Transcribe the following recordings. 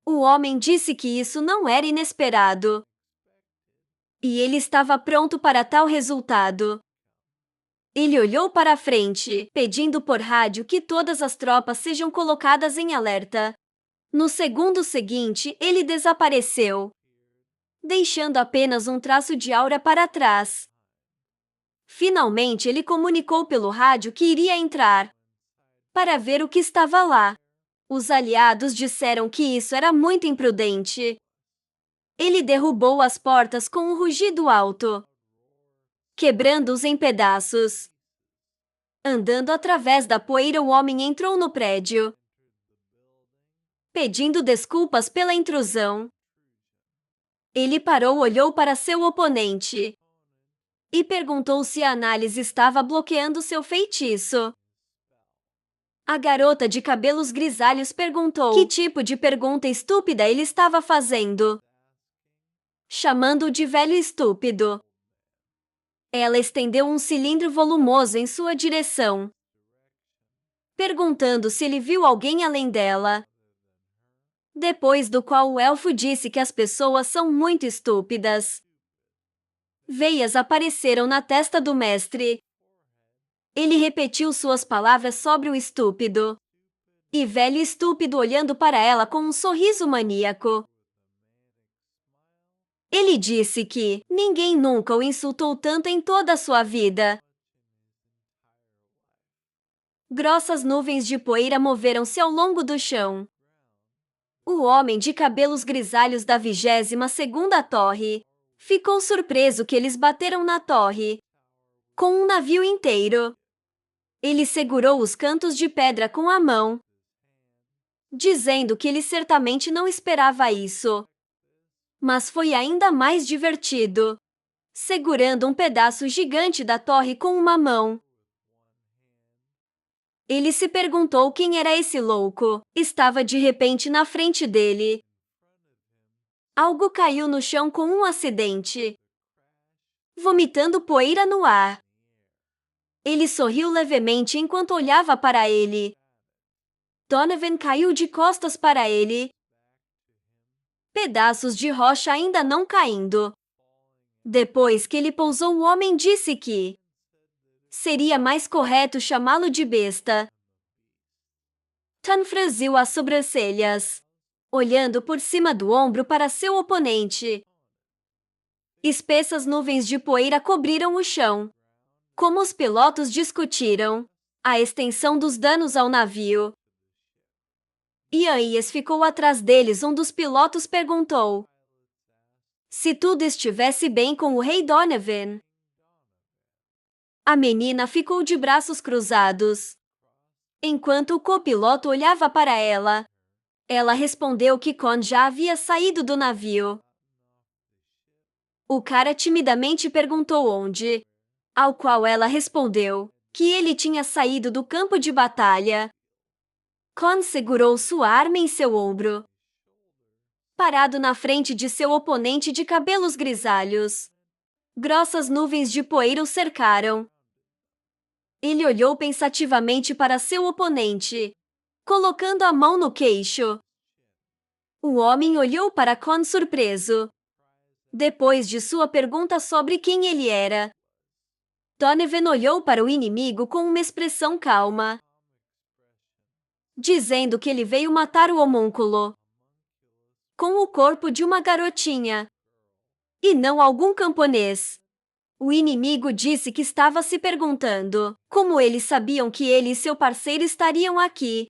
O homem disse que isso não era inesperado. E ele estava pronto para tal resultado. Ele olhou para a frente, pedindo por rádio que todas as tropas sejam colocadas em alerta. No segundo seguinte, ele desapareceu, deixando apenas um traço de aura para trás. Finalmente, ele comunicou pelo rádio que iria entrar para ver o que estava lá. Os aliados disseram que isso era muito imprudente. Ele derrubou as portas com um rugido alto, quebrando-os em pedaços. Andando através da poeira, o homem entrou no prédio, pedindo desculpas pela intrusão. Ele parou, olhou para seu oponente e perguntou se a análise estava bloqueando seu feitiço. A garota de cabelos grisalhos perguntou que tipo de pergunta estúpida ele estava fazendo, chamando-o de velho estúpido. Ela estendeu um cilindro volumoso em sua direção, perguntando se ele viu alguém além dela. Depois do qual o elfo disse que as pessoas são muito estúpidas. Veias apareceram na testa do mestre. Ele repetiu suas palavras sobre o estúpido. E velho estúpido olhando para ela com um sorriso maníaco. Ele disse que ninguém nunca o insultou tanto em toda a sua vida. Grossas nuvens de poeira moveram-se ao longo do chão. O homem de cabelos grisalhos da 22ª torre ficou surpreso que eles bateram na torre com um navio inteiro. Ele segurou os cantos de pedra com a mão, dizendo que ele certamente não esperava isso. Mas foi ainda mais divertido, segurando um pedaço gigante da torre com uma mão. Ele se perguntou quem era esse louco. Estava de repente na frente dele. Algo caiu no chão com um acidente, vomitando poeira no ar. Ele sorriu levemente enquanto olhava para ele. Donovan caiu de costas para ele, pedaços de rocha ainda não caindo. Depois que ele pousou, o homem disse que seria mais correto chamá-lo de besta. Tan franziu as sobrancelhas, olhando por cima do ombro para seu oponente. Espessas nuvens de poeira cobriram o chão. Como os pilotos discutiram a extensão dos danos ao navio. Ian ficou atrás deles. Um dos pilotos perguntou se tudo estivesse bem com o rei Donovan. A menina ficou de braços cruzados, enquanto o copiloto olhava para ela. Ela respondeu que Con já havia saído do navio. O cara timidamente perguntou onde, ao qual ela respondeu que ele tinha saído do campo de batalha. Con segurou sua arma em seu ombro, parado na frente de seu oponente de cabelos grisalhos. Grossas nuvens de poeira o cercaram. Ele olhou pensativamente para seu oponente, colocando a mão no queixo. O homem olhou para Con surpreso. Depois de sua pergunta sobre quem ele era, Donovan olhou para o inimigo com uma expressão calma, dizendo que ele veio matar o homúnculo com o corpo de uma garotinha, e não algum camponês. O inimigo disse que estava se perguntando como eles sabiam que ele e seu parceiro estariam aqui.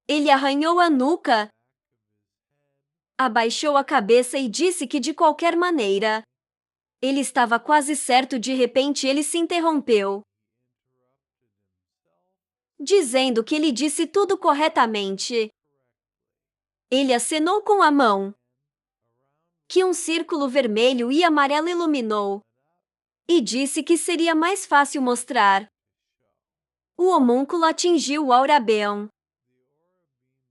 Ele arranhou a nuca, abaixou a cabeça e disse que de qualquer maneira. Ele estava quase certo. De repente ele se interrompeu, dizendo que ele disse tudo corretamente. Ele acenou com a mão, que um círculo vermelho e amarelo iluminou, e disse que seria mais fácil mostrar. O homúnculo atingiu o Aurabeon.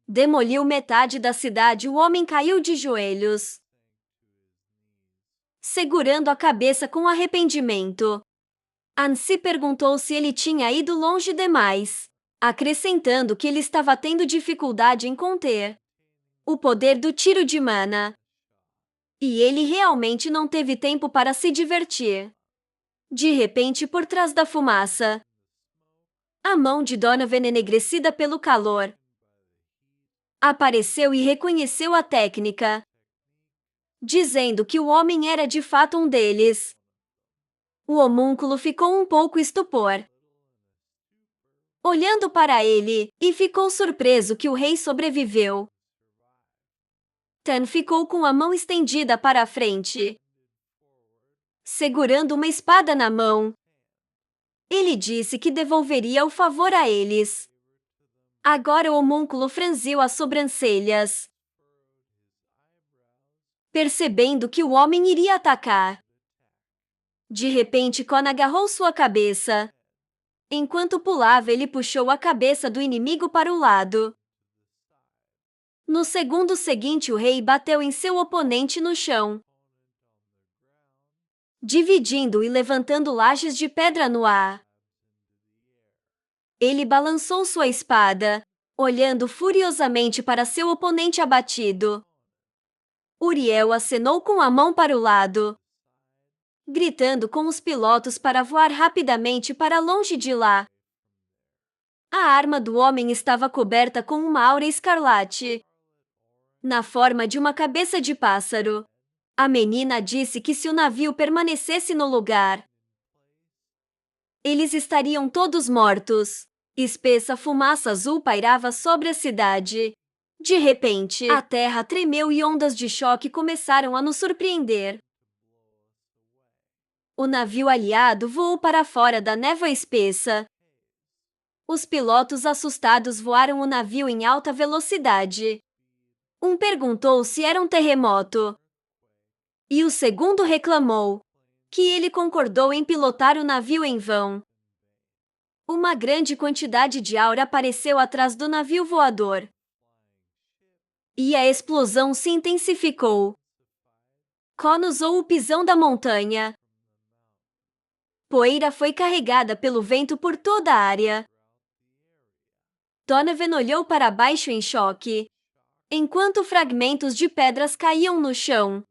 Demoliu metade da cidade. O homem caiu de joelhos, segurando a cabeça com arrependimento. Ansi perguntou se ele tinha ido longe demais, acrescentando que ele estava tendo dificuldade em conter o poder do tiro de mana. E ele realmente não teve tempo para se divertir. De repente, por trás da fumaça, a mão de Donovan, enegrecida pelo calor, apareceu e reconheceu a técnica, dizendo que o homem era de fato um deles. O homúnculo ficou um pouco estupor, olhando para ele, e ficou surpreso que o rei sobreviveu. Tan ficou com a mão estendida para a frente, segurando uma espada na mão. Ele disse que devolveria o favor a eles. Agora o homúnculo franziu as sobrancelhas, percebendo que o homem iria atacar. De repente, Kon agarrou sua cabeça. Enquanto pulava, ele puxou a cabeça do inimigo para o lado. No segundo seguinte, o rei bateu em seu oponente no chão, dividindo e levantando lajes de pedra no ar. Ele balançou sua espada, olhando furiosamente para seu oponente abatido. Uriel acenou com a mão para o lado, gritando com os pilotos para voar rapidamente para longe de lá. A arma do homem estava coberta com uma aura escarlate, na forma de uma cabeça de pássaro. A menina disse que se o navio permanecesse no lugar, eles estariam todos mortos. Espessa fumaça azul pairava sobre a cidade. De repente, a terra tremeu e ondas de choque começaram a nos surpreender. O navio aliado voou para fora da névoa espessa. Os pilotos assustados voaram o navio em alta velocidade. Um perguntou se era um terremoto, e o segundo reclamou que ele concordou em pilotar o navio em vão. Uma grande quantidade de aura apareceu atrás do navio voador, e a explosão se intensificou. Kon usou o pisão da montanha. Poeira foi carregada pelo vento por toda a área. Donovan olhou para baixo em choque, enquanto fragmentos de pedras caíam no chão.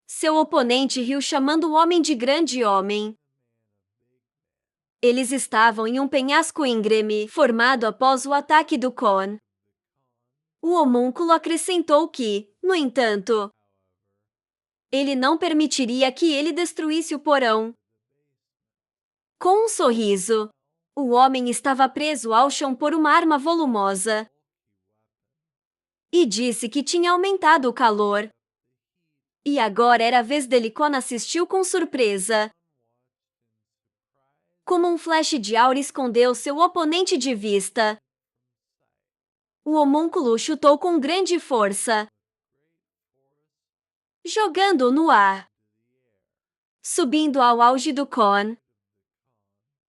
Seu oponente riu, chamando o homem de grande homem. Eles estavam em um penhasco íngreme, formado após o ataque do Kon. O homúnculo acrescentou que, no entanto, ele não permitiria que ele destruísse o porão. Com um sorriso, o homem estava preso ao chão por uma arma volumosa, e disse que tinha aumentado o calor. E agora era a vez dele. Kon assistiu com surpresa. Como um flash de aura escondeu seu oponente de vista. O homúnculo chutou com grande força, jogando-o no ar, subindo ao auge do Kon.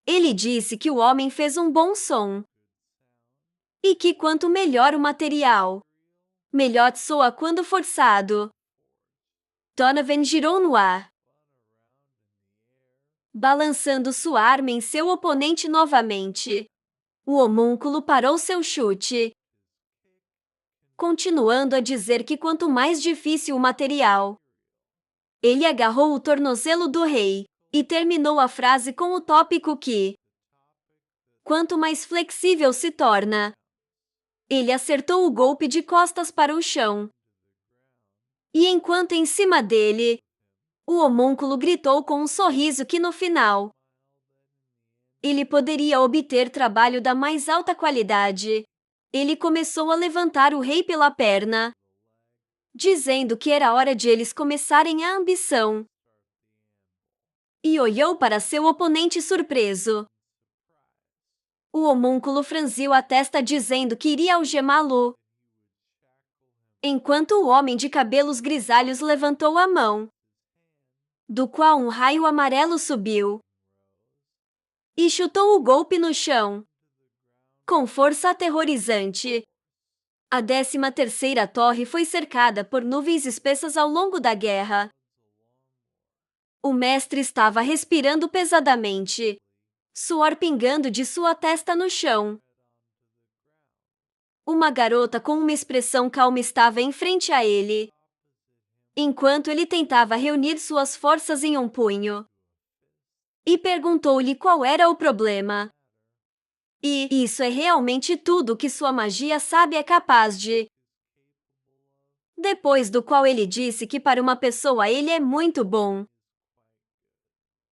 Ele disse que o homem fez um bom som, e que quanto melhor o material, melhor soa quando forçado. Donovan girou no ar, balançando sua arma em seu oponente novamente. O homúnculo parou seu chute, continuando a dizer que quanto mais difícil o material. Ele agarrou o tornozelo do rei e terminou a frase com o tópico que, quanto mais flexível se torna. Ele acertou o golpe de costas para o chão. E enquanto em cima dele, o homúnculo gritou com um sorriso que no final ele poderia obter trabalho da mais alta qualidade. Ele começou a levantar o rei pela perna, dizendo que era hora de eles começarem a ambição. E olhou para seu oponente surpreso. O homúnculo franziu a testa dizendo que iria algemá-lo, enquanto o homem de cabelos grisalhos levantou a mão, do qual um raio amarelo subiu, e chutou o golpe no chão, com força aterrorizante. A 13ª torre foi cercada por nuvens espessas ao longo da guerra. O mestre estava respirando pesadamente, suor pingando de sua testa no chão. Uma garota com uma expressão calma estava em frente a ele, enquanto ele tentava reunir suas forças em um punho. E perguntou-lhe qual era o problema. E isso é realmente tudo que sua magia sabe é capaz de. Depois do qual ele disse que para uma pessoa ele é muito bom.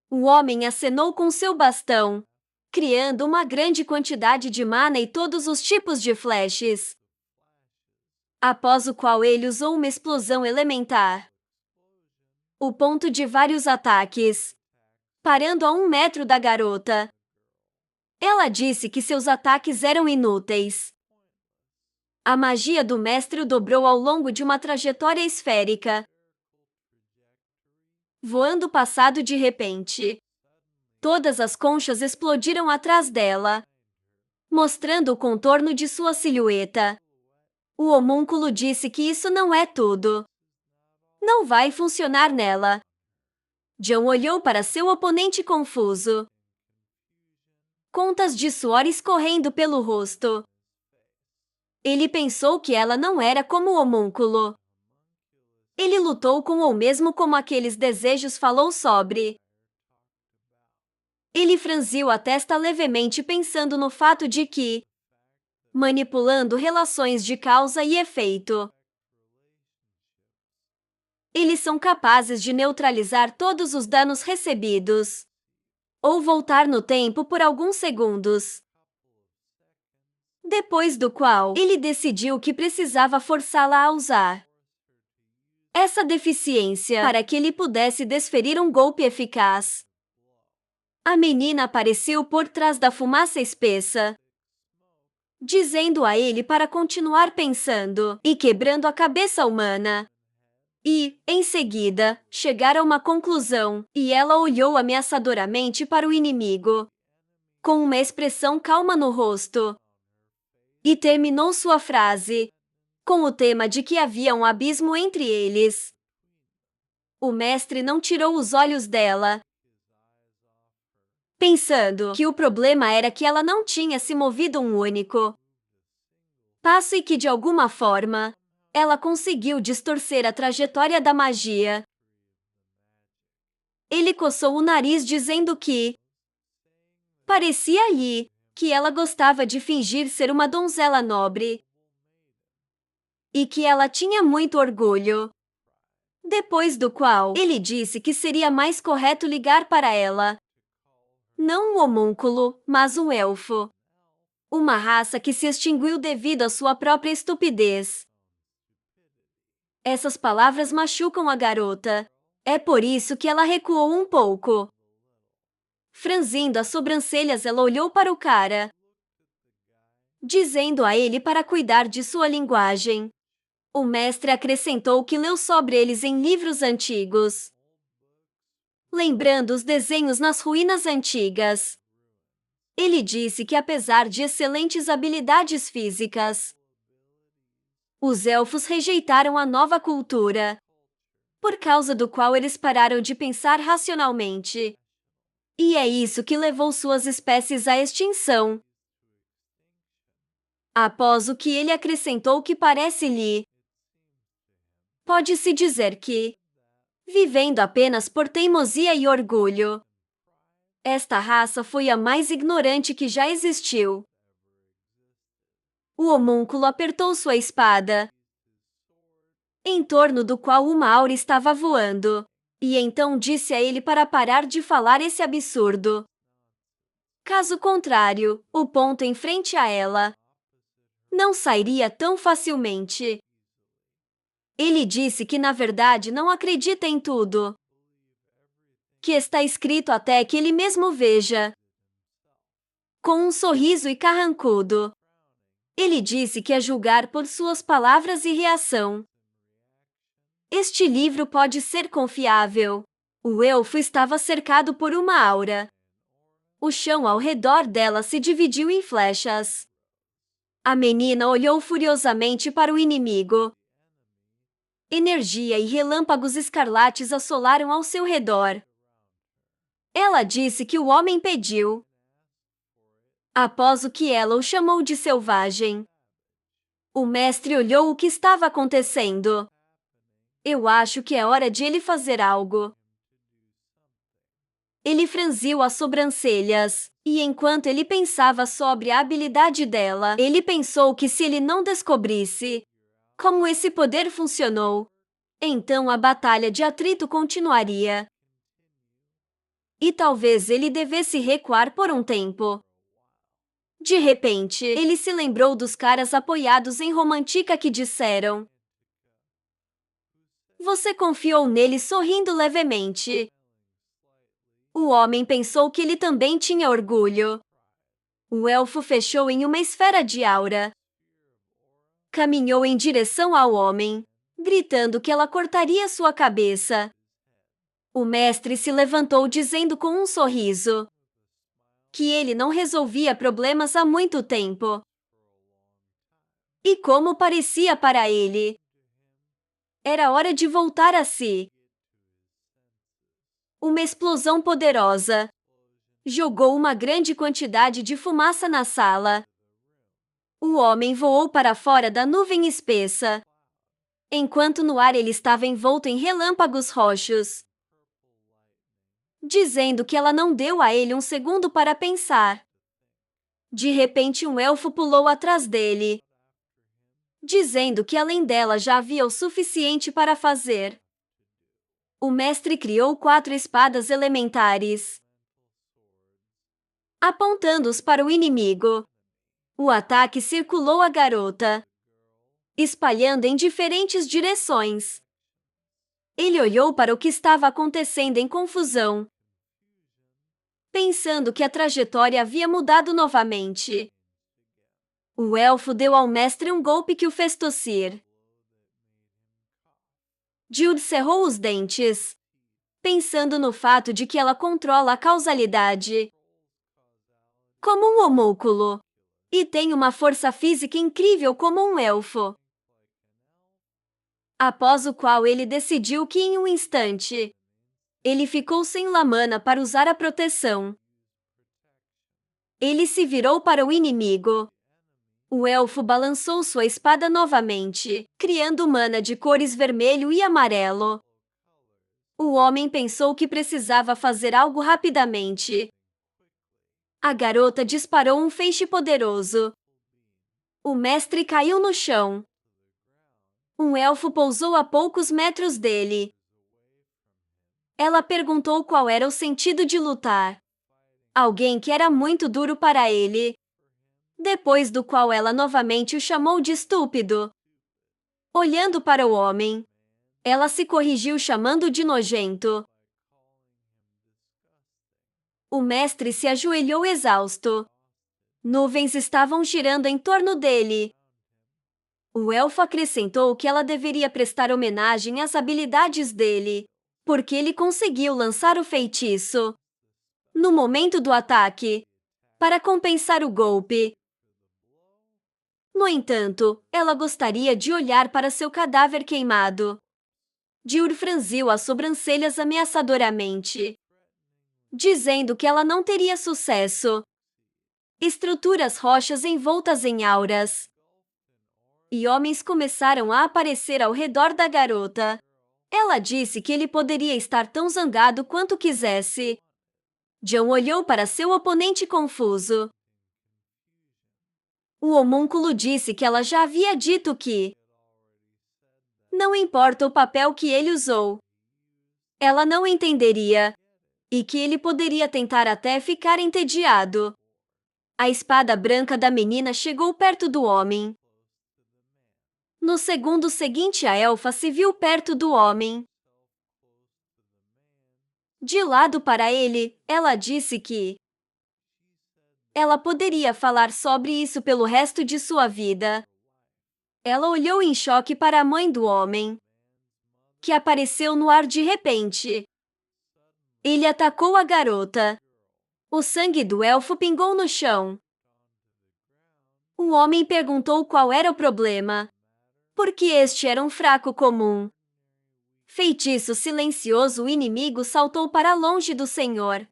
O homem acenou com seu bastão, criando uma grande quantidade de mana e todos os tipos de flashes. Após o qual ele usou uma explosão elementar. O ponto de vários ataques, parando a 1 metro da garota. Ela disse que seus ataques eram inúteis. A magia do mestre o dobrou ao longo de uma trajetória esférica, voando passado de repente. Todas as conchas explodiram atrás dela, mostrando o contorno de sua silhueta. O homúnculo disse que isso não é tudo. Não vai funcionar nela. John olhou para seu oponente confuso. Contas de suor escorrendo pelo rosto. Ele pensou que ela não era como o homúnculo. Ele lutou com ou mesmo como aqueles desejos falou sobre. Ele franziu a testa levemente pensando no fato de que, manipulando relações de causa e efeito, eles são capazes de neutralizar todos os danos recebidos, ou voltar no tempo por alguns segundos. Depois do qual, ele decidiu que precisava forçá-la a usar essa deficiência para que ele pudesse desferir um golpe eficaz. A menina apareceu por trás da fumaça espessa, dizendo a ele para continuar pensando e quebrando a cabeça humana. E, em seguida, chegar a uma conclusão, e ela olhou ameaçadoramente para o inimigo, com uma expressão calma no rosto. E terminou sua frase, com o tema de que havia um abismo entre eles. O mestre não tirou os olhos dela, pensando que o problema era que ela não tinha se movido um único passo e que, de alguma forma, ela conseguiu distorcer a trajetória da magia. Ele coçou o nariz dizendo que parecia-lhe que ela gostava de fingir ser uma donzela nobre e que ela tinha muito orgulho. Depois do qual, ele disse que seria mais correto ligar para ela. Não um homúnculo, mas um elfo. Uma raça que se extinguiu devido à sua própria estupidez. Essas palavras machucam a garota. É por isso que ela recuou um pouco. Franzindo as sobrancelhas, ela olhou para o cara, dizendo a ele para cuidar de sua linguagem. O mestre acrescentou que leu sobre eles em livros antigos, lembrando os desenhos nas ruínas antigas. Ele disse que, apesar de excelentes habilidades físicas, os elfos rejeitaram a nova cultura, por causa do qual eles pararam de pensar racionalmente. E é isso que levou suas espécies à extinção. Após o que ele acrescentou que parece-lhe, pode-se dizer que, vivendo apenas por teimosia e orgulho, esta raça foi a mais ignorante que já existiu. O homúnculo apertou sua espada, em torno do qual uma aura estava voando, e então disse a ele para parar de falar esse absurdo. Caso contrário, o ponto em frente a ela não sairia tão facilmente. Ele disse que, na verdade, não acredita em tudo que está escrito até que ele mesmo veja. Com um sorriso e carrancudo, ele disse que, a julgar por suas palavras e reação, este livro pode ser confiável. O elfo estava cercado por uma aura. O chão ao redor dela se dividiu em flechas. A menina olhou furiosamente para o inimigo. Energia e relâmpagos escarlates assolaram ao seu redor. Ela disse que o homem pediu, após o que ela o chamou de selvagem. O mestre olhou o que estava acontecendo. Eu acho que é hora de ele fazer algo. Ele franziu as sobrancelhas, e enquanto ele pensava sobre a habilidade dela, ele pensou que se ele não descobrisse como esse poder funcionou, então a batalha de atrito continuaria. E talvez ele devesse recuar por um tempo. De repente, ele se lembrou dos caras apoiados em Romantica que disseram: "Você confiou nele?" sorrindo levemente. O homem pensou que ele também tinha orgulho. O elfo fechou em uma esfera de aura. Caminhou em direção ao homem, gritando que ela cortaria sua cabeça. O mestre se levantou dizendo com um sorriso que ele não resolvia problemas há muito tempo. E como parecia para ele, era hora de voltar a si. Uma explosão poderosa jogou uma grande quantidade de fumaça na sala. O homem voou para fora da nuvem espessa, enquanto no ar ele estava envolto em relâmpagos roxos, dizendo que ela não deu a ele um segundo para pensar. De repente, um elfo pulou atrás dele, dizendo que além dela já havia o suficiente para fazer. O mestre criou 4 espadas elementares, apontando-os para o inimigo. O ataque circulou a garota, espalhando em diferentes direções. Ele olhou para o que estava acontecendo em confusão, pensando que a trajetória havia mudado novamente. O elfo deu ao mestre um golpe que o fez tossir. Jude cerrou os dentes, pensando no fato de que ela controla a causalidade como um homúnculo e tem uma força física incrível como um elfo. Após o qual ele decidiu que em um instante ele ficou sem lamana para usar a proteção. Ele se virou para o inimigo. O elfo balançou sua espada novamente, criando mana de cores vermelho e amarelo. O homem pensou que precisava fazer algo rapidamente. A garota disparou um feixe poderoso. O mestre caiu no chão. Um elfo pousou a poucos metros dele. Ela perguntou qual era o sentido de lutar. Alguém que era muito duro para ele. Depois do qual ela novamente o chamou de estúpido. Olhando para o homem, ela se corrigiu chamando de nojento. O mestre se ajoelhou exausto. Nuvens estavam girando em torno dele. O elfo acrescentou que ela deveria prestar homenagem às habilidades dele, porque ele conseguiu lançar o feitiço no momento do ataque, para compensar o golpe. No entanto, ela gostaria de olhar para seu cadáver queimado. Diur franziu as sobrancelhas ameaçadoramente, dizendo que ela não teria sucesso. Estruturas rochas envoltas em auras e homens começaram a aparecer ao redor da garota. Ela disse que ele poderia estar tão zangado quanto quisesse. John olhou para seu oponente confuso. O homúnculo disse que ela já havia dito que não importa o papel que ele usou, ela não entenderia, e que ele poderia tentar até ficar entediado. A espada branca da menina chegou perto do homem. No segundo seguinte, a elfa se viu perto do homem. De lado para ele, ela disse que ela poderia falar sobre isso pelo resto de sua vida. Ela olhou em choque para a mãe do homem, que apareceu no ar de repente. Ele atacou a garota. O sangue do elfo pingou no chão. O homem perguntou qual era o problema, porque este era um fraco comum. Feitiço silencioso, o inimigo saltou para longe do senhor.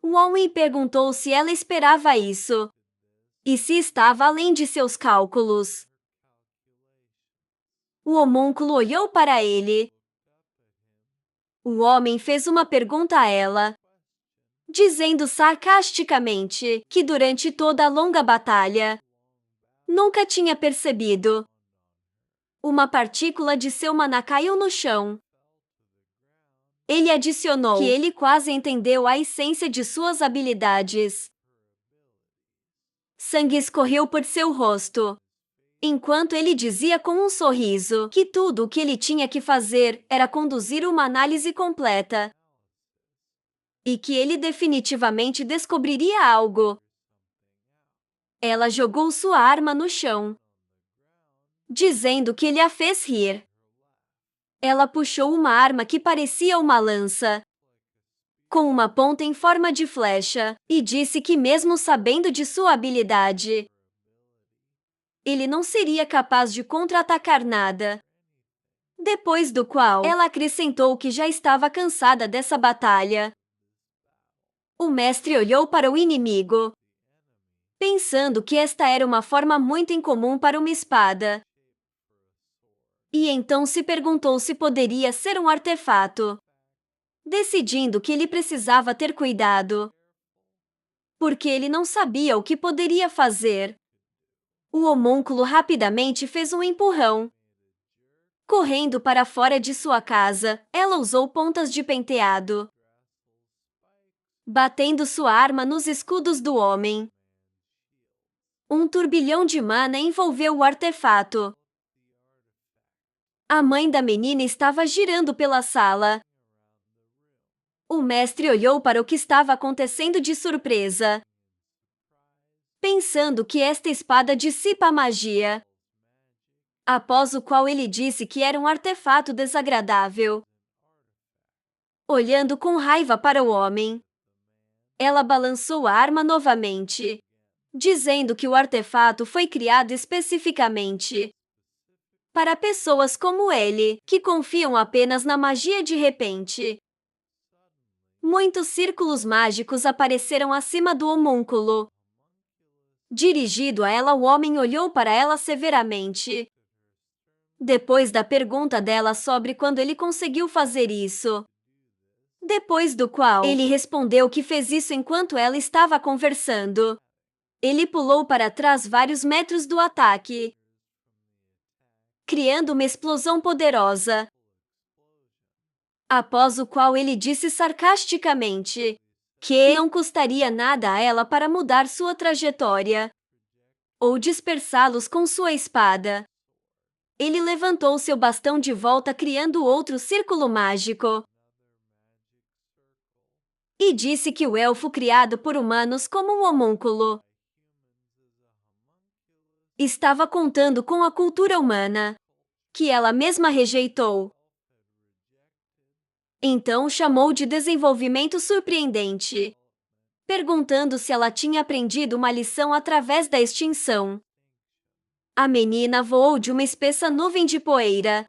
O homem perguntou se ela esperava isso. E se estava além de seus cálculos. O homúnculo olhou para ele. O homem fez uma pergunta a ela, dizendo sarcasticamente que durante toda a longa batalha, nunca tinha percebido. Uma partícula de seu maná caiu no chão. Ele adicionou que ele quase entendeu a essência de suas habilidades. Sangue escorreu por seu rosto, enquanto ele dizia com um sorriso que tudo o que ele tinha que fazer era conduzir uma análise completa. E que ele definitivamente descobriria algo. Ela jogou sua arma no chão, dizendo que ele a fez rir. Ela puxou uma arma que parecia uma lança, com uma ponta em forma de flecha, e disse que mesmo sabendo de sua habilidade, ele não seria capaz de contra-atacar nada. Depois do qual, ela acrescentou que já estava cansada dessa batalha. O mestre olhou para o inimigo, pensando que esta era uma forma muito incomum para uma espada. E então se perguntou se poderia ser um artefato, decidindo que ele precisava ter cuidado, porque ele não sabia o que poderia fazer. O homúnculo rapidamente fez um empurrão. Correndo para fora de sua casa, ela usou pontas de penteado, batendo sua arma nos escudos do homem. Um turbilhão de mana envolveu o artefato. A mãe da menina estava girando pela sala. O mestre olhou para o que estava acontecendo de surpresa, pensando que esta espada dissipa a magia. Após o qual ele disse que era um artefato desagradável. Olhando com raiva para o homem, ela balançou a arma novamente, dizendo que o artefato foi criado especificamente para pessoas como ele, que confiam apenas na magia de repente. Muitos círculos mágicos apareceram acima do homúnculo. Dirigido a ela, o homem olhou para ela severamente. Depois da pergunta dela sobre quando ele conseguiu fazer isso. Depois do qual, ele respondeu que fez isso enquanto ela estava conversando. Ele pulou para trás vários metros do ataque, criando uma explosão poderosa. Após o qual ele disse sarcasticamente que não custaria nada a ela para mudar sua trajetória ou dispersá-los com sua espada. Ele levantou seu bastão de volta, criando outro círculo mágico, e disse que o elfo criado por humanos como um homúnculo estava contando com a cultura humana, que ela mesma rejeitou. Então chamou de desenvolvimento surpreendente, perguntando se ela tinha aprendido uma lição através da extinção. A menina voou de uma espessa nuvem de poeira.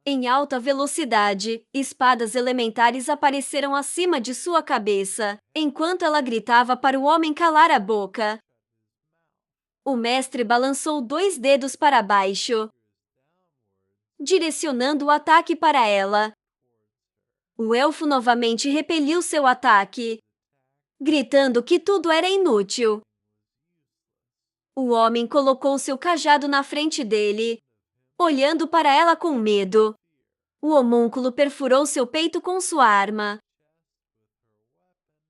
Em alta velocidade, espadas elementares apareceram acima de sua cabeça, enquanto ela gritava para o homem calar a boca. O mestre balançou 2 dedos para baixo, direcionando o ataque para ela. O elfo novamente repeliu seu ataque, gritando que tudo era inútil. O homem colocou seu cajado na frente dele, olhando para ela com medo. O homúnculo perfurou seu peito com sua arma,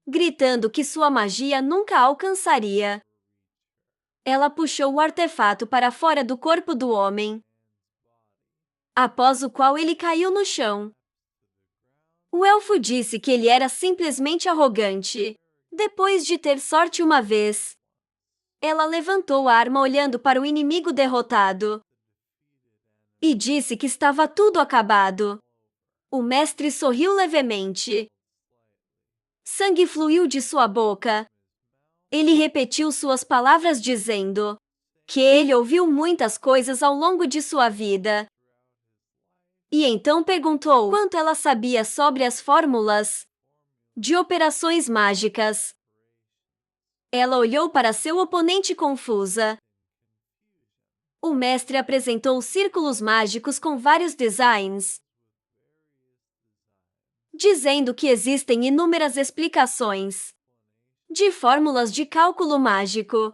gritando que sua magia nunca a alcançaria. Ela puxou o artefato para fora do corpo do homem, após o qual ele caiu no chão. O elfo disse que ele era simplesmente arrogante. Depois de ter sorte uma vez, ela levantou a arma olhando para o inimigo derrotado e disse que estava tudo acabado. O mestre sorriu levemente. Sangue fluiu de sua boca. Ele repetiu suas palavras dizendo que ele ouviu muitas coisas ao longo de sua vida. E então perguntou quanto ela sabia sobre as fórmulas de operações mágicas. Ela olhou para seu oponente confusa. O mestre apresentou círculos mágicos com vários designs, dizendo que existem inúmeras explicações de fórmulas de cálculo mágico.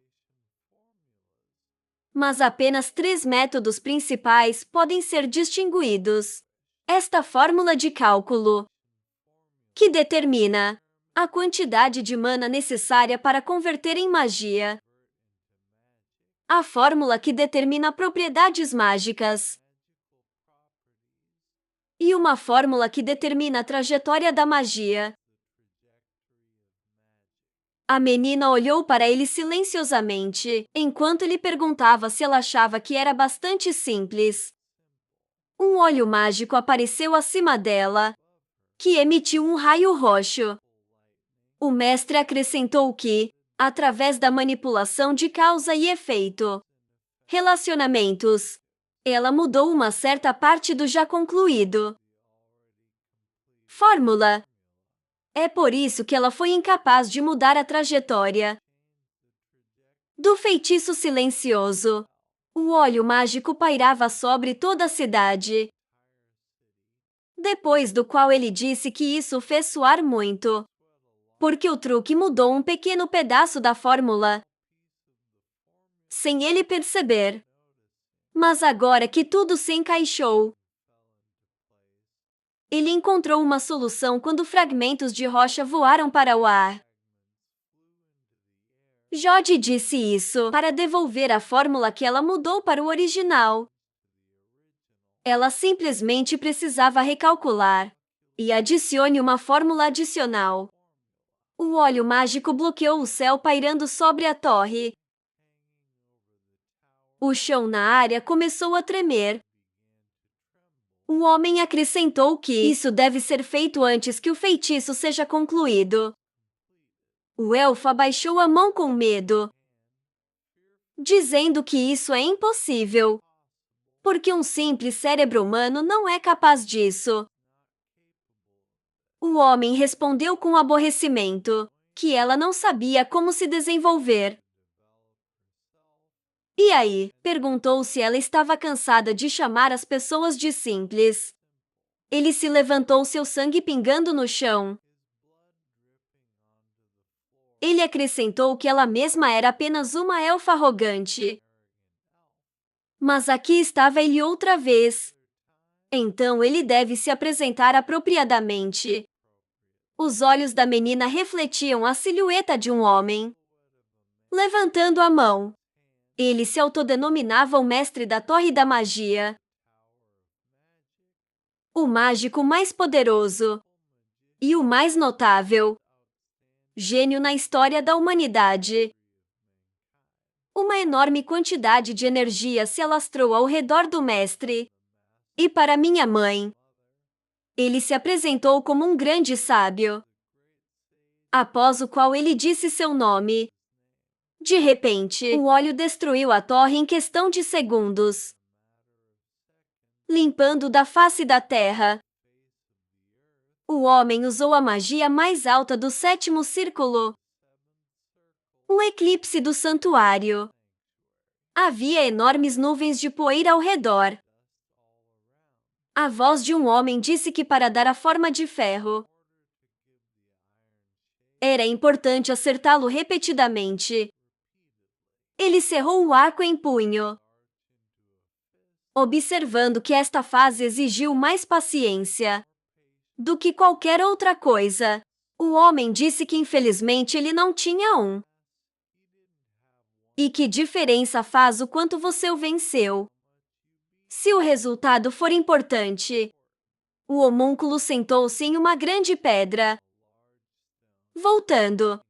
Mas apenas 3 métodos principais podem ser distinguidos. Esta fórmula de cálculo, que determina a quantidade de mana necessária para converter em magia. A fórmula que determina propriedades mágicas. E uma fórmula que determina a trajetória da magia. A menina olhou para ele silenciosamente, enquanto ele perguntava se ela achava que era bastante simples. Um olho mágico apareceu acima dela, que emitiu um raio roxo. O mestre acrescentou que, através da manipulação de causa e efeito, relacionamentos, ela mudou uma certa parte do já concluído. Fórmula. É por isso que ela foi incapaz de mudar a trajetória do feitiço silencioso. O óleo mágico pairava sobre toda a cidade, depois do qual ele disse que isso fez soar muito, porque o truque mudou um pequeno pedaço da fórmula, sem ele perceber. Mas agora que tudo se encaixou, ele encontrou uma solução quando fragmentos de rocha voaram para o ar. Jodi disse isso para devolver a fórmula que ela mudou para o original. Ela simplesmente precisava recalcular. E adicione uma fórmula adicional. O óleo mágico bloqueou o céu pairando sobre a torre. O chão na área começou a tremer. O homem acrescentou que isso deve ser feito antes que o feitiço seja concluído. O elfo abaixou a mão com medo, dizendo que isso é impossível, porque um simples cérebro humano não é capaz disso. O homem respondeu com aborrecimento, que ela não sabia como se desenvolver. E aí? Perguntou se ela estava cansada de chamar as pessoas de simples. Ele se levantou, seu sangue pingando no chão. Ele acrescentou que ela mesma era apenas uma elfa arrogante. Mas aqui estava ele outra vez. Então ele deve se apresentar apropriadamente. Os olhos da menina refletiam a silhueta de um homem, levantando a mão. Ele se autodenominava o mestre da Torre da Magia, o mágico mais poderoso e o mais notável gênio na história da humanidade. Uma enorme quantidade de energia se alastrou ao redor do mestre. E para minha mãe, ele se apresentou como um grande sábio, após o qual ele disse seu nome. De repente, o óleo destruiu a torre em questão de segundos, limpando da face da terra. O homem usou a magia mais alta do 7º círculo, um eclipse do santuário. Havia enormes nuvens de poeira ao redor. A voz de um homem disse que para dar a forma de ferro, era importante acertá-lo repetidamente. Ele cerrou o arco em punho, observando que esta fase exigiu mais paciência do que qualquer outra coisa. O homem disse que infelizmente ele não tinha um. E que diferença faz o quanto você o venceu? Se o resultado for importante. O homúnculo sentou-se em uma grande pedra, voltando,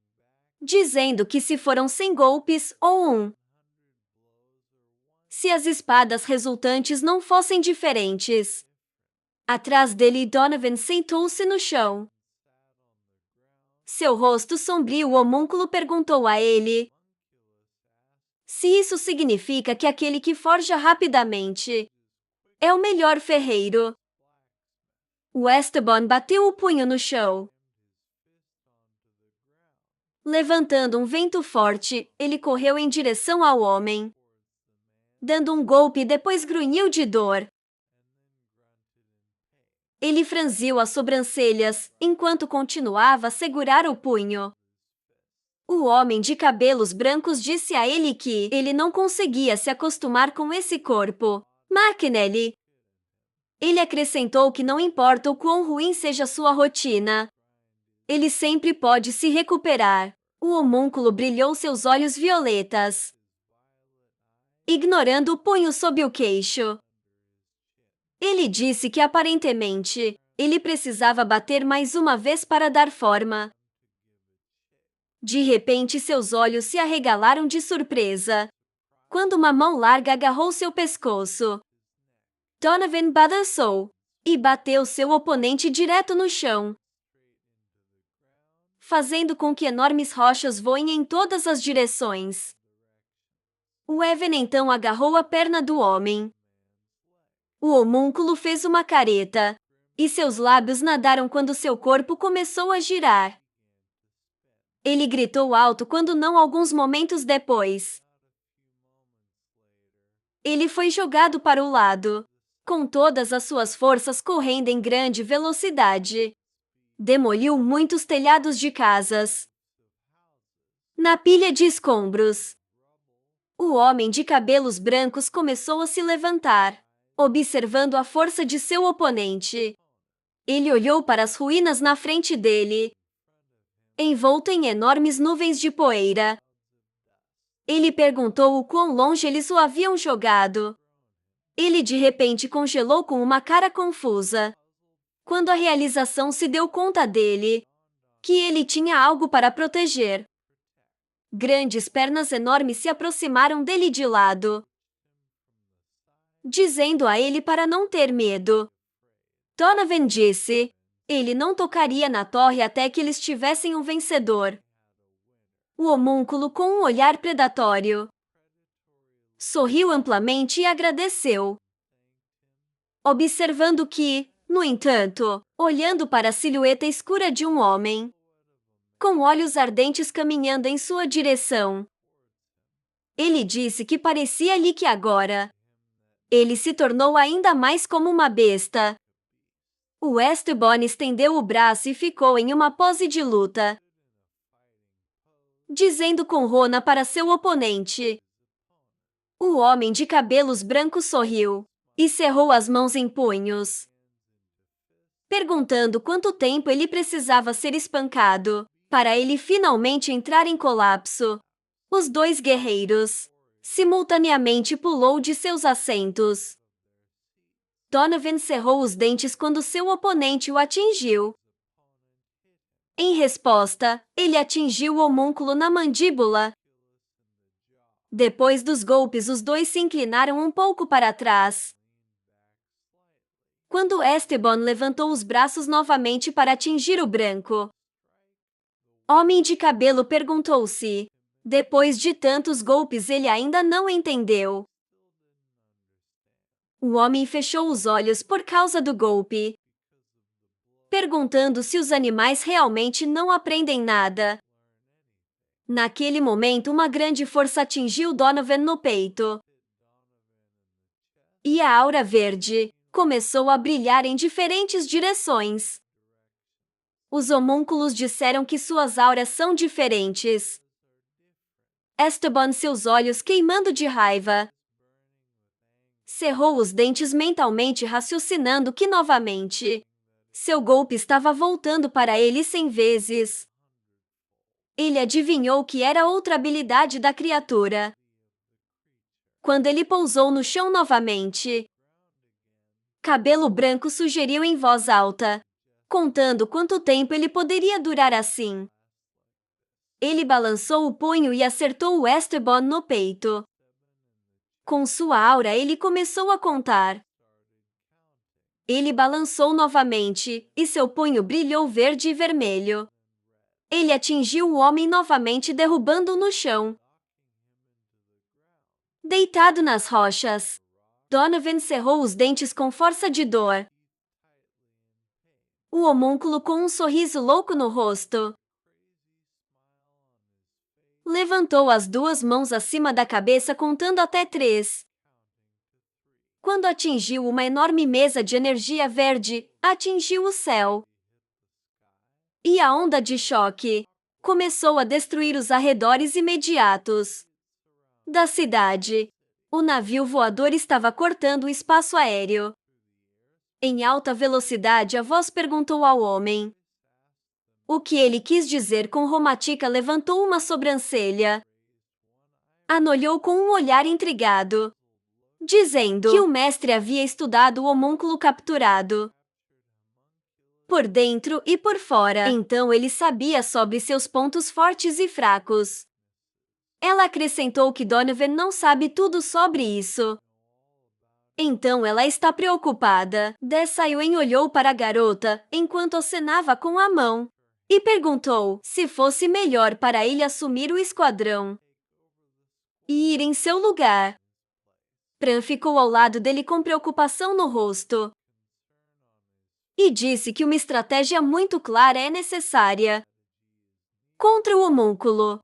dizendo que se foram 100 golpes ou um. Se as espadas resultantes não fossem diferentes. Atrás dele, Donovan sentou-se no chão. Seu rosto sombrio, o homúnculo perguntou a ele se isso significa que aquele que forja rapidamente é o melhor ferreiro. O Esteban bateu o punho no chão, Levantando um vento forte, ele correu em direção ao homem. Dando um golpe e depois grunhiu de dor. Ele franziu as sobrancelhas, enquanto continuava a segurar o punho. O homem de cabelos brancos disse a ele que ele não conseguia se acostumar com esse corpo. McNally. Ele acrescentou que não importa o quão ruim seja sua rotina, ele sempre pode se recuperar. O homúnculo brilhou seus olhos violetas, ignorando o punho sob o queixo. Ele disse que aparentemente, ele precisava bater mais uma vez para dar forma. De repente seus olhos se arregalaram de surpresa, quando uma mão larga agarrou seu pescoço. Donovan balançou e bateu seu oponente direto no chão, fazendo com que enormes rochas voem em todas as direções. O Evan então agarrou a perna do homem. O homúnculo fez uma careta, e seus lábios nadaram quando seu corpo começou a girar. Ele gritou alto quando não alguns momentos depois. Ele foi jogado para o lado, com todas as suas forças correndo em grande velocidade. Demoliu muitos telhados de casas. Na pilha de escombros, o homem de cabelos brancos começou a se levantar, observando a força de seu oponente. Ele olhou para as ruínas na frente dele, envolto em enormes nuvens de poeira. Ele perguntou o quão longe eles o haviam jogado. Ele de repente congelou com uma cara confusa, quando a realização se deu conta dele, que ele tinha algo para proteger. Grandes pernas enormes se aproximaram dele de lado, dizendo a ele para não ter medo. Donovan disse, ele não tocaria na torre até que eles tivessem um vencedor. O homúnculo, com um olhar predatório, sorriu amplamente e agradeceu, observando que, no entanto, olhando para a silhueta escura de um homem, com olhos ardentes caminhando em sua direção. Ele disse que parecia-lhe que agora ele se tornou ainda mais como uma besta. O Esteban estendeu o braço e ficou em uma pose de luta, dizendo com Rona para seu oponente. O homem de cabelos brancos sorriu e cerrou as mãos em punhos, perguntando quanto tempo ele precisava ser espancado para ele finalmente entrar em colapso. Os dois guerreiros simultaneamente pulou de seus assentos. Donovan cerrou os dentes quando seu oponente o atingiu. Em resposta, ele atingiu o homúnculo na mandíbula. Depois dos golpes, os dois se inclinaram um pouco para trás. Quando Esteban levantou os braços novamente para atingir o branco, homem de cabelo perguntou se, depois de tantos golpes, ele ainda não entendeu. O homem fechou os olhos por causa do golpe, perguntando se os animais realmente não aprendem nada. Naquele momento, uma grande força atingiu Donovan no peito, e a aura verde começou a brilhar em diferentes direções. Os homúnculos disseram que suas auras são diferentes. Esteban, seus olhos queimando de raiva, cerrou os dentes mentalmente, raciocinando que novamente seu golpe estava voltando para ele 100 vezes. Ele adivinhou que era outra habilidade da criatura. Quando ele pousou no chão novamente, Cabelo Branco sugeriu em voz alta, contando quanto tempo ele poderia durar assim. Ele balançou o punho e acertou o Esteban no peito. Com sua aura, ele começou a contar. Ele balançou novamente, e seu punho brilhou verde e vermelho. Ele atingiu o homem novamente, derrubando-o no chão. Deitado nas rochas, Donovan cerrou os dentes com força de dor. O homúnculo, com um sorriso louco no rosto, Levantou as duas mãos acima da cabeça contando até 3. Quando atingiu uma enorme mesa de energia verde, atingiu o céu. E a onda de choque começou a destruir os arredores imediatos da cidade. O navio voador estava cortando o espaço aéreo. Em alta velocidade, a voz perguntou ao homem o que ele quis dizer com Romatica. Levantou uma sobrancelha. An olhou com um olhar intrigado, dizendo que o mestre havia estudado o homúnculo capturado por dentro e por fora. Então ele sabia sobre seus pontos fortes e fracos. Ela acrescentou que Donovan não sabe tudo sobre isso. Então ela está preocupada. Desailwen olhou para a garota enquanto acenava com a mão e perguntou se fosse melhor para ele assumir o esquadrão e ir em seu lugar. Pran ficou ao lado dele com preocupação no rosto e disse que uma estratégia muito clara é necessária contra o homúnculo.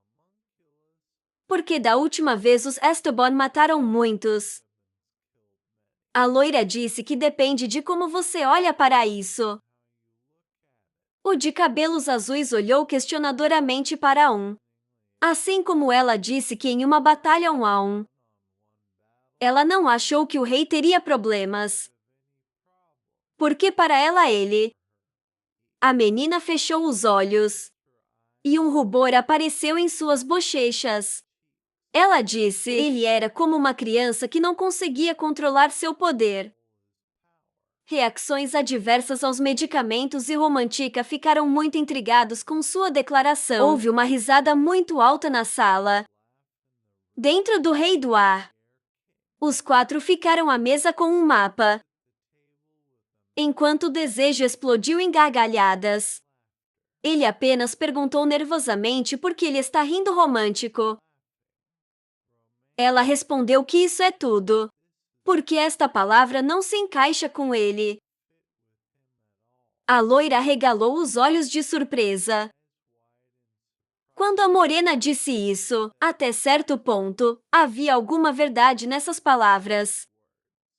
Porque da última vez os Esteban mataram muitos. A loira disse que depende de como você olha para isso. O de cabelos azuis olhou questionadoramente para assim como ela disse que em uma batalha 1 a 1, ela não achou que o rei teria problemas. Porque para ela ele. A menina fechou os olhos e um rubor apareceu em suas bochechas. Ela disse ele era como uma criança que não conseguia controlar seu poder. Reações adversas aos medicamentos e Romantica ficaram muito intrigados com sua declaração. Houve uma risada muito alta na sala. Dentro do Rei do Ar. Os 4 ficaram à mesa com um mapa. Enquanto o desejo explodiu em gargalhadas. Ele apenas perguntou nervosamente por que ele está rindo romântico. Ela respondeu que isso é tudo. Porque esta palavra não se encaixa com ele. A loira arregalou os olhos de surpresa. Quando a morena disse isso, até certo ponto, havia alguma verdade nessas palavras.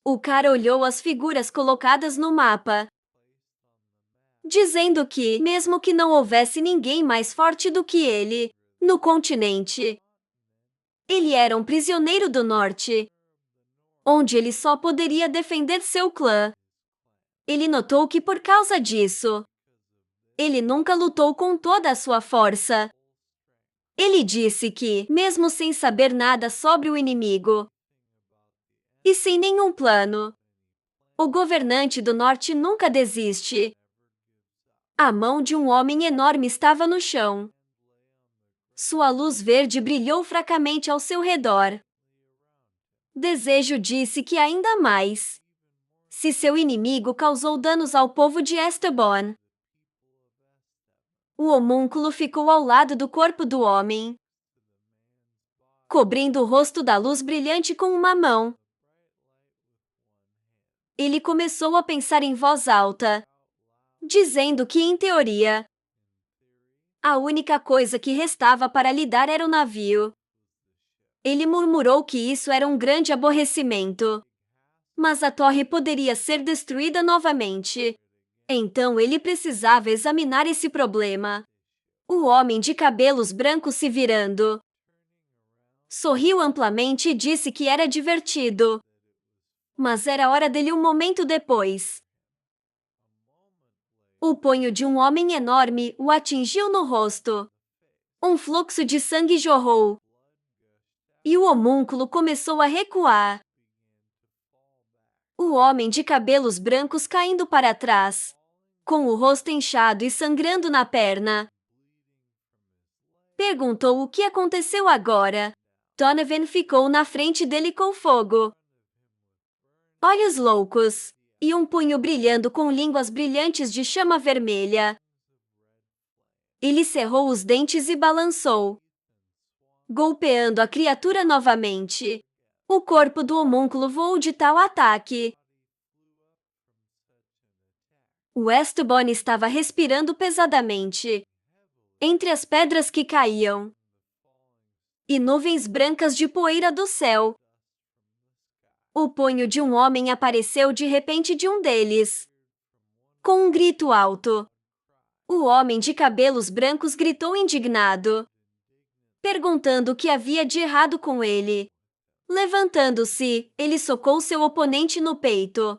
O cara olhou as figuras colocadas no mapa, dizendo que, mesmo que não houvesse ninguém mais forte do que ele no continente, ele era um prisioneiro do norte, onde ele só poderia defender seu clã. Ele notou que por causa disso, ele nunca lutou com toda a sua força. Ele disse que, mesmo sem saber nada sobre o inimigo e sem nenhum plano, o governante do norte nunca desiste. A mão de um homem enorme estava no chão. Sua luz verde brilhou fracamente ao seu redor. Desejo disse que ainda mais. Se seu inimigo causou danos ao povo de Esteban. O homúnculo ficou ao lado do corpo do homem, cobrindo o rosto da luz brilhante com uma mão. Ele começou a pensar em voz alta, dizendo que, em teoria, a única coisa que restava para lidar era o navio. Ele murmurou que isso era um grande aborrecimento. Mas a torre poderia ser destruída novamente. Então ele precisava examinar esse problema. O homem de cabelos brancos se virando. Sorriu amplamente e disse que era divertido. Mas era hora dele um momento depois. O punho de um homem enorme o atingiu no rosto. Um fluxo de sangue jorrou. E o homúnculo começou a recuar. O homem de cabelos brancos caindo para trás, com o rosto inchado e sangrando na perna. Perguntou o que aconteceu agora. Donovan ficou na frente dele com fogo, olhos loucos, e um punho brilhando com línguas brilhantes de chama vermelha. Ele cerrou os dentes e balançou, golpeando a criatura novamente. O corpo do homúnculo voou de tal ataque. O Esteban estava respirando pesadamente entre as pedras que caíam. e nuvens brancas de poeira do céu. O punho de um homem apareceu de repente de um deles. Com um grito alto, o homem de cabelos brancos gritou indignado, perguntando o que havia de errado com ele. Levantando-se, ele socou seu oponente no peito.